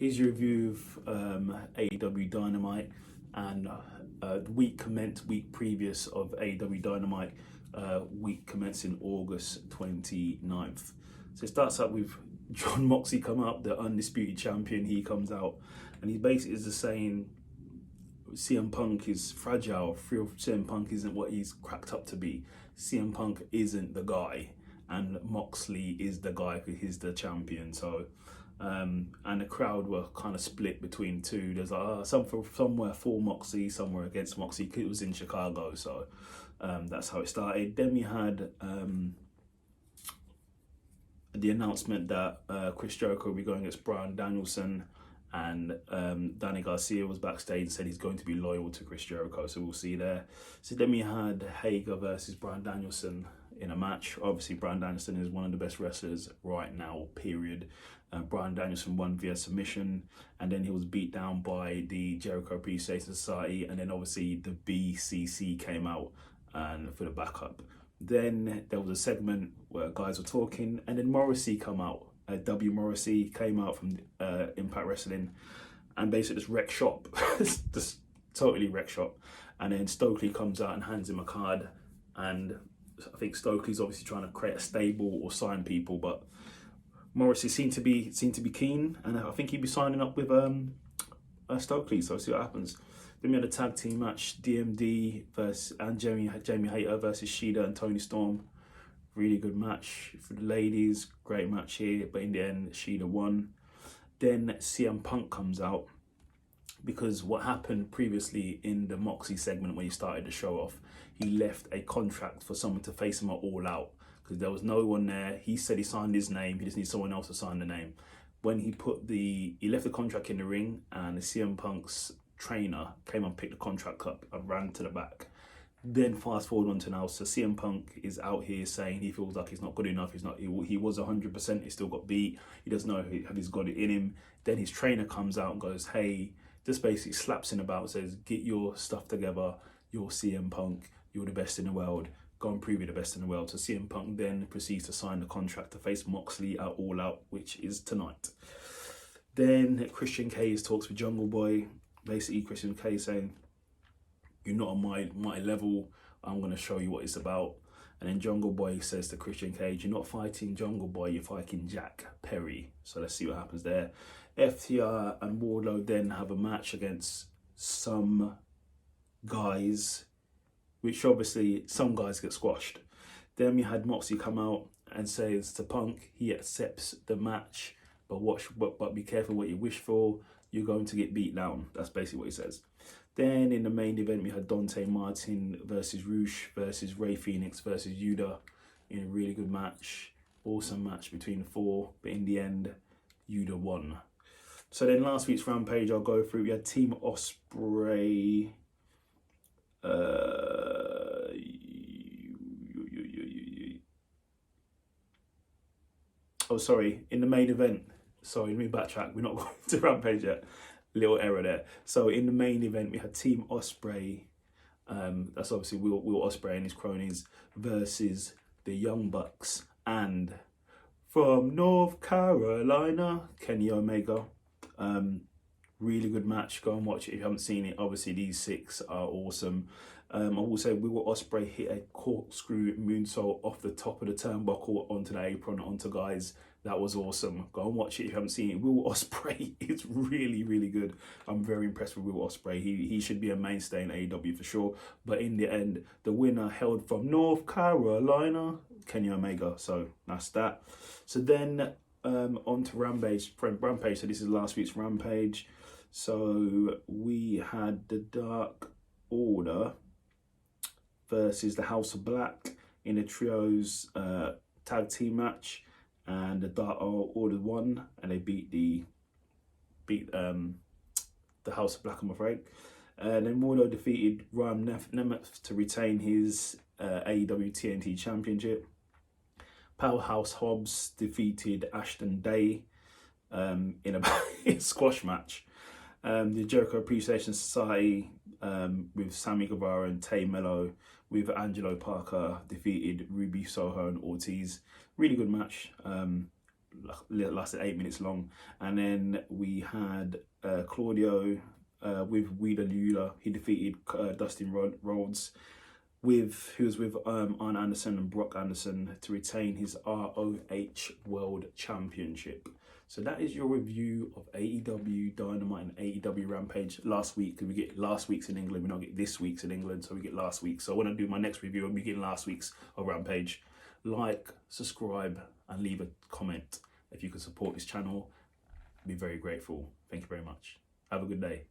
Here's your review of AEW Dynamite and the week previous of AEW Dynamite, week commencing August 29th. So it starts up with John Moxley come out, the undisputed champion. He comes out and he basically is just saying CM Punk is fragile. CM Punk isn't what he's cracked up to be. CM Punk isn't the guy, and Moxley is the guy because he's the champion. So, and the crowd were kind of split between two. There's like somewhere for Moxley, somewhere against Moxley. It was in Chicago, so that's how it started. Then we had the announcement that Chris Jericho will be going against Bryan Danielson, and Danny Garcia was backstage and said he's going to be loyal to Chris Jericho, so we'll see there. So then we had Hager versus Bryan Danielson in a match. Obviously, Bryan Danielson is one of the best wrestlers right now, period. Bryan Danielson won via submission, and then he was beat down by the Jericho Appreciation Society, and then obviously the BCC came out and for the backup. Then there was a segment where guys were talking, and then Morrissey come out. W. Morrissey came out from Impact Wrestling and basically just wrecked shop. Just totally wrecked shop. And then Stokely comes out and hands him a card, and I think Stokely's obviously trying to create a stable or sign people, but Morrissey seemed to be keen, and I think he'd be signing up with Stokely, so see what happens. Then we had a tag team match, DMD and Jamie Hayter versus Shida and Toni Storm. Really good match for the ladies, great match here, but in the end, Shida won. Then CM Punk comes out, because what happened previously in the Moxley segment when he started the show off, he left a contract for someone to face him at All Out, because there was no one there. He said he signed his name, he just needs someone else to sign the name. When he left the contract in the ring, and the CM Punk's trainer came and picked the contract up and ran to the back. Then fast forward on to now, so CM Punk is out here saying he feels like he's not good enough. He was 100%. He still got beat. He doesn't know if he's got it in him. Then his trainer comes out and goes, "Hey," just basically slaps him about, says, "Get your stuff together. You're CM Punk. You're the best in the world. Go and prove you're the best in the world." So CM Punk then proceeds to sign the contract to face Moxley at All Out, which is tonight. Then Christian Cage talks with Jungle Boy. Basically, Christian Cage saying, "You're not on my level. I'm going to show you what it's about." And then Jungle Boy says to Christian Cage, "You're not fighting Jungle Boy, you're fighting Jack Perry." So let's see what happens there. FTR and Wardlow then have a match against some guys, which obviously some guys get squashed. Then we had Moxley come out and says to Punk he accepts the match, but be careful what you wish for. You're going to get beat down. That's basically what he says. Then in the main event, we had Dante Martin versus Roosh versus Ray Phoenix versus Yuta in a really good match. Awesome match between the four, but in the end, Yuta won. So then last week's Rampage, I'll go through. We had Team Ospreay. Oh, sorry. In the main event. Sorry, let me backtrack. We're not going to Rampage yet. Little error there. So in the main event, we had Team Ospreay. That's obviously Will Ospreay and his cronies versus the Young Bucks and from North Carolina, Kenny Omega. Really good match. Go and watch it if you haven't seen it. Obviously, these six are awesome. I will say Will Ospreay hit a corkscrew moonsault off the top of the turnbuckle onto the apron, onto guys. That was awesome. Go and watch it if you haven't seen it. Will Ospreay is really, really good. I'm very impressed with Will Ospreay. He should be a mainstay in AEW for sure. But in the end, the winner held from North Carolina, Kenny Omega. So that's that. So then on to Rampage. So this is last week's Rampage. So we had the Dark Order versus the House of Black in a trios tag team match. And the Dark Order won, and they beat the House of Black, I'm afraid. And then Wardlow defeated Ryan Nemeth to retain his AEW TNT Championship. Powerhouse Hobbs defeated Ashton Day in a squash match. The Jericho Appreciation Society with Sammy Guevara and Tay Mello with Angelo Parker defeated Ruby Soho and Ortiz. Really good match. lasted 8 minutes long. And then we had Claudio with Wheeler Lula. He defeated Dustin Rhodes, who was with Arn Anderson and Brock Anderson, to retain his ROH World Championship. So that is your review of AEW Dynamite and AEW Rampage last week. Because we get last week's in England, we don't get this week's in England, so we get last week. So when I do my next review, I'll be getting last week's of Rampage. Like, subscribe, and leave a comment. If you can support this channel, I'd be very grateful. Thank you very much. Have a good day.